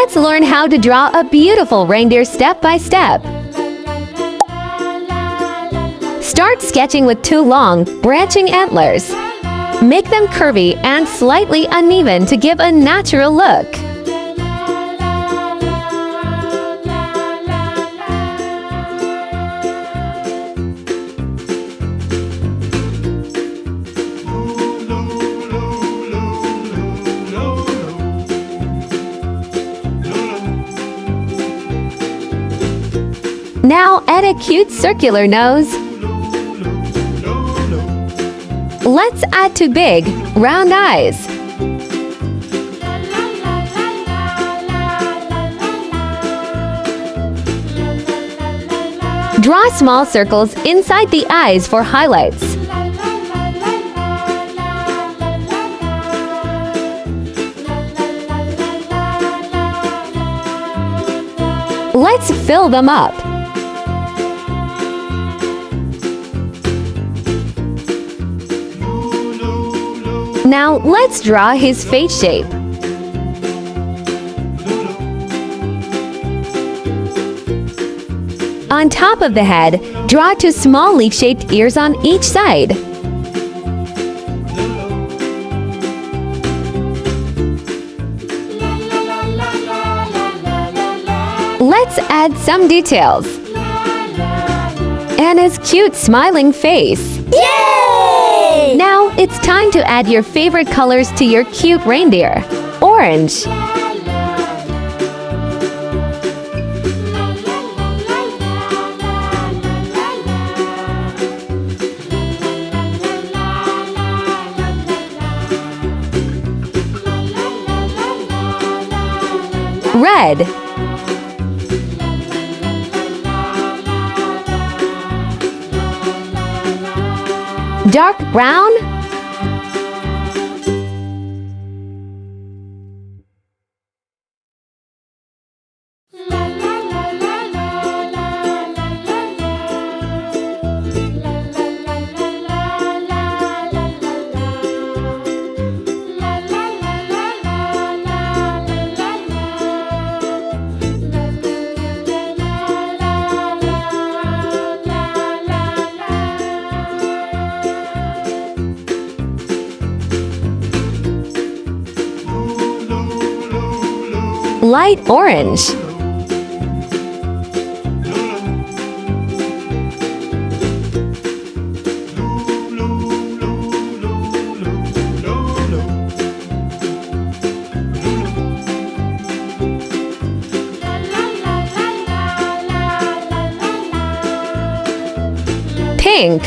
Let's learn how to draw a beautiful reindeer step by step. Start sketching with two long, branching antlers. Make them curvy and slightly uneven to give a natural look. Now add a cute circular nose. Let's add two big, round eyes. Draw small circles inside the eyes for highlights. Let's fill them up. Now let's draw his face shape. On top of the head, draw two small leaf-shaped ears on each side. Let's add some details. And his cute smiling face. Yay! Now it's time to add your favorite colors to your cute reindeer. Orange, red, dark brown, light orange, pink,